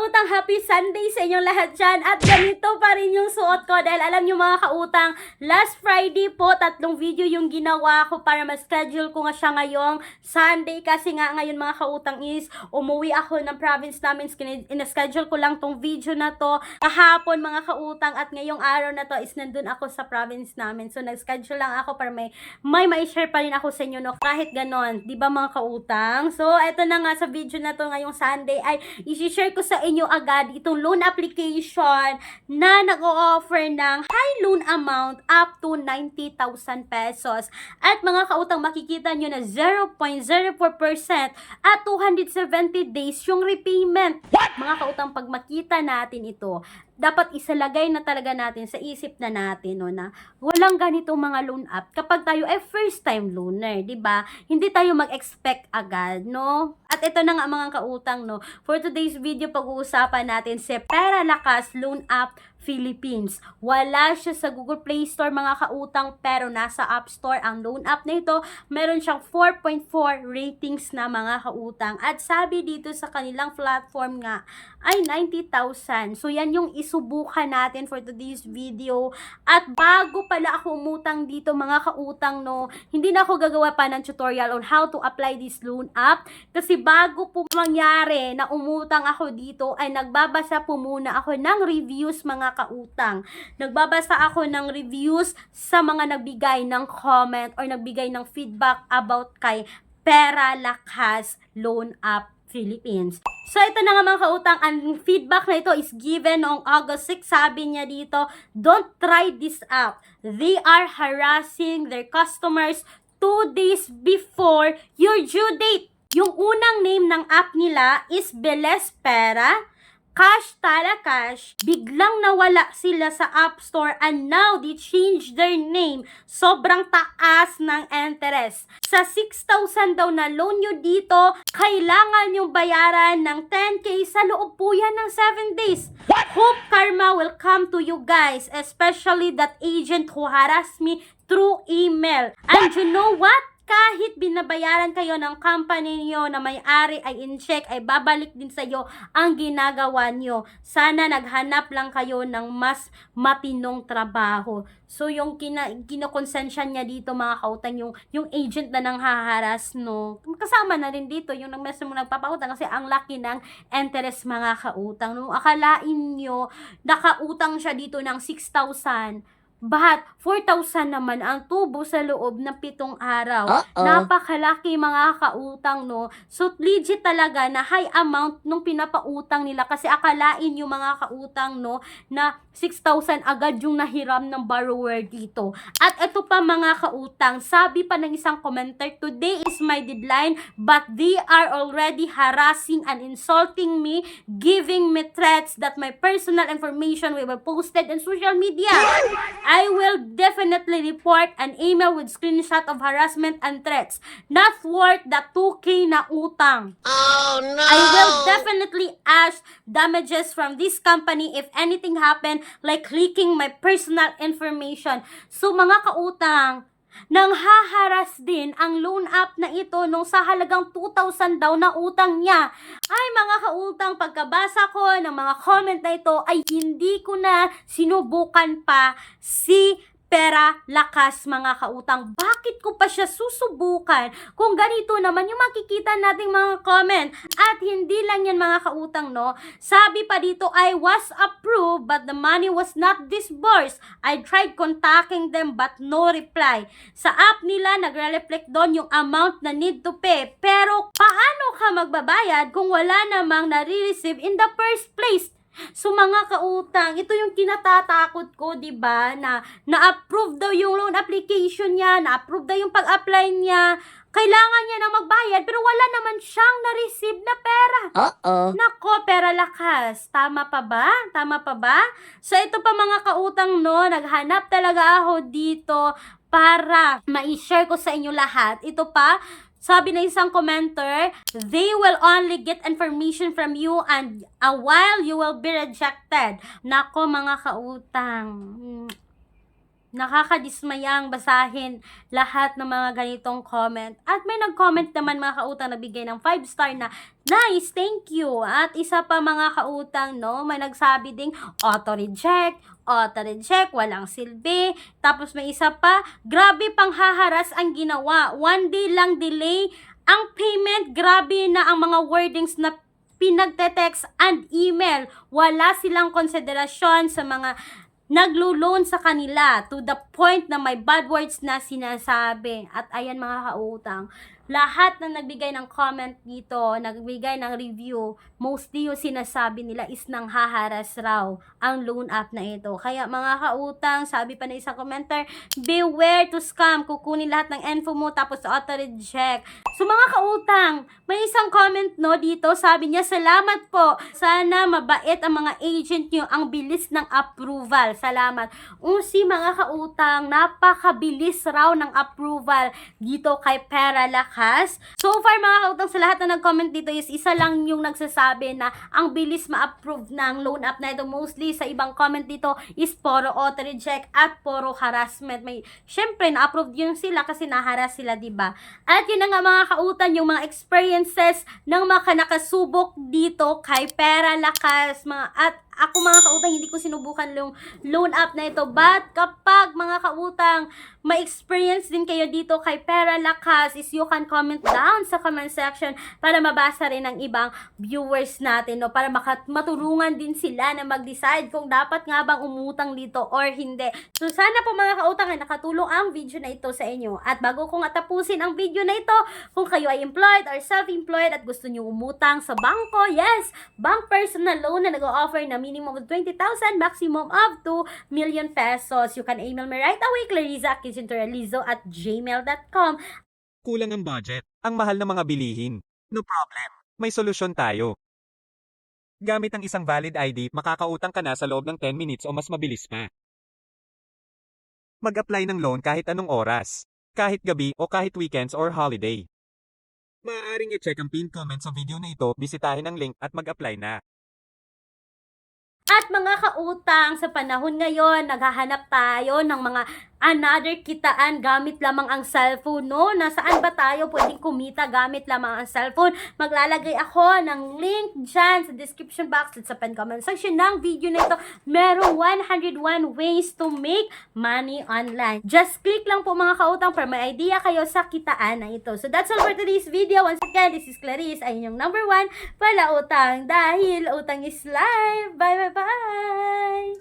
kautang, happy Sunday sa inyong lahat dyan. At ganito pa rin yung suot ko dahil alam nyo mga kautang, last Friday po, 3 video yung ginawa ko para ma-schedule ko nga siya ngayong Sunday. Kasi nga ngayon mga kautang is umuwi ako ng province namin. In-schedule ko lang tong video na to kahapon mga kautang at ngayong araw na to is nandun ako sa province namin. So nag-schedule lang ako para may share pa rin ako sa inyo no, kahit ganon. Diba mga kautang? So eto na nga sa video na to ngayong Sunday ay i-share ko sa inyo agad itong loan application na nag-o-offer ng high loan amount up to 90,000 pesos. At mga kautang, makikita nyo na 0.04% at 270 days yung repayment. Mga kautang, pag makita natin ito, dapat isalagay na talaga natin sa isip na natin no, na walang ganitong mga loan app kapag tayo ay first time loaner, 'di ba? Hindi tayo mag-expect agad, no? At ito na nga mga kautang, no. For today's video, pag-uusapan natin si Pera Lakas Loan App Philippines. Wala siya sa Google Play Store mga kautang pero nasa App Store ang loan app na ito. Meron siyang 4.4 ratings na mga kautang. At sabi dito sa kanilang platform nga ay 90,000. So yan yung isubukan natin for today's video. At bago pala ako umutang dito mga kautang, no, hindi na ako gagawa pa ng tutorial on how to apply this loan app. Kasi bago po mangyari na umutang ako dito ay nagbabasa po muna ako ng reviews mga kautang. Nagbabasa ako ng reviews sa mga nagbigay ng comment or nagbigay ng feedback about kay Pera Lakas Loan App Philippines. So ito na nga mga kautang, ang feedback na ito is given noong August 6. Sabi niya dito, don't try this app. They are harassing their customers 2 days before your due date. Yung unang name ng app nila is Beles Pera, Cash Tala Cash. Biglang nawala sila sa App Store and now they changed their name. Sobrang taas ng interest. Sa 6,000 daw na loan nyo dito, kailangan nyo bayaran ng 10K sa loob po yan ng 7 days. Hope karma will come to you guys, especially that agent who harassed me through email. And you know what? Kahit binabayaran kayo ng company niyo na may-ari ay in-check, ay babalik din sa iyo ang ginagawa niyo. Sana naghanap lang kayo ng mas matinong trabaho. So yung kinokonsensya niya dito mga kautang, yung agent na nang haharas, no. Kasama na rin dito yung mismo nagpapautang kasi ang laki ng interest mga kautang. No, akalain niyo nakautang siya dito ng 6,000. But 4,000 naman ang tubo sa loob ng 7 araw. Napakalaki mga kautang, no? So legit talaga na high amount nung pinapautang nila kasi akalain yung mga kautang, no, na 6,000 agad yung nahiram ng borrower dito. At ito pa mga kautang, sabi pa ng isang commenter, today is my deadline but they are already harassing and insulting me, giving me threats that my personal information will be posted in social media. I will definitely report an email with screenshot of harassment and threats. Not worth the 2K na utang. Oh no! I will definitely ask damages from this company if anything happen like leaking my personal information. So mga kautang, nang haharas din ang loan app na ito nung sa halagang 2,000 daw na utang niya. Ay mga kautang, pagkabasa ko ng mga comment na ito ay hindi ko na sinubukan pa si Pera Lakas mga kautang. Bakit ko pa siya susubukan kung ganito naman yung makikita nating mga comment? At hindi lang yan mga kautang, no. Sabi pa dito, I was approved but the money was not disbursed. I tried contacting them but no reply. Sa app nila nagre-reflect doon yung amount na need to pay. Pero paano ka magbabayad kung wala namang nare-receive in the first place? So mga kautang, ito yung kinatatakot ko, 'di ba? Na-approve daw yung loan application niya, na-approve daw yung pag-apply niya. Kailangan niya nang magbayad pero wala naman siyang na-receive na pera. Nako, Pera Lakas, tama pa ba? Tama pa ba? So ito pa mga kautang, no, naghanap talaga ako dito para ma-share ko sa inyo lahat. Ito pa, sabi ng isang commenter, they will only get information from you and a while you will be rejected. Nako mga kautang. nakakadismayang basahin lahat ng mga ganitong comment. At may nag-comment naman mga kautang nagbigay ng 5 star na, nice, thank you. At isa pa mga kautang, no, may nagsabi ding auto-reject, walang silbi. Tapos may isa pa, grabe pang haharas ang ginawa. 1 day lang delay ang payment, grabe na ang mga wordings na pinagte-text and email. Wala silang konsiderasyon sa mga naglo-loan sa kanila to the point na may bad words na sinasabi. At ayan mga kautang, lahat na nagbigay ng comment dito, nagbigay ng review, mostly yung sinasabi nila is nang haharas raw ang loan app na ito. Kaya mga kautang, sabi pa na isang commenter, beware to scam, kukunin lahat ng info mo tapos auto-reject. So mga kautang, may isang comment no dito, sabi niya, salamat po, sana mabait ang mga agent nyo, ang bilis ng approval, salamat. Si mga kautang, napakabilis raw ng approval dito kay Pera Lakas. So far mga kautang, sa lahat na nag-comment dito is isa lang yung nagsasabi na ang bilis ma-approve ng loan app na ito. Mostly sa ibang comment dito is puro auto-reject at puro harassment. Syempre na-approve yun sila kasi naharas sila, diba? At yun na nga mga kautang, yung mga experiences ng mga nakasubok dito kay Pera Lakas. At ako mga kautang, hindi ko sinubukan yung loan app na ito. But kapag mga kautang, may experience din kayo dito kay Pera Lakas, is you can comment down sa comment section para mabasa rin ng ibang viewers natin, no? Para matulungan din sila na mag-decide kung dapat nga bang umutang dito or hindi. So sana po mga kautang ay nakatulong ang video na ito sa inyo. At bago ko nga tapusin ang video na ito, kung kayo ay employed or self-employed at gusto nyo umutang sa bangko, yes, bank personal loan na nag-o-offer na minimum of 20,000, maximum of 2 million pesos. You can email me right away, clarissa@gmail.com. Kulang ang budget, ang mahal ng mga bilihin. No problem. May solusyon tayo. Gamit ang isang valid ID, makakautang ka na sa loob ng 10 minutes o mas mabilis pa. Mag-apply ng loan kahit anong oras, kahit gabi o kahit weekends or holiday. Maaaring i-check ang pinned comment sa video na ito, bisitahin ang link at mag-apply na. At mga kautang, sa panahon ngayon, naghahanap tayo ng mga another kitaan gamit lamang ang cellphone, no? Nasaan ba tayo pwedeng kumita gamit lamang ang cellphone? Maglalagay ako ng link dyan sa description box at sa comment section ng video na ito. Merong 101 ways to make money online. Just click lang po mga kautang para may idea kayo sa kitaan na ito. So that's all for today's video. Once again, this is Clarice, ay inyong number 1 pala utang dahil utang is life. Bye bye bye!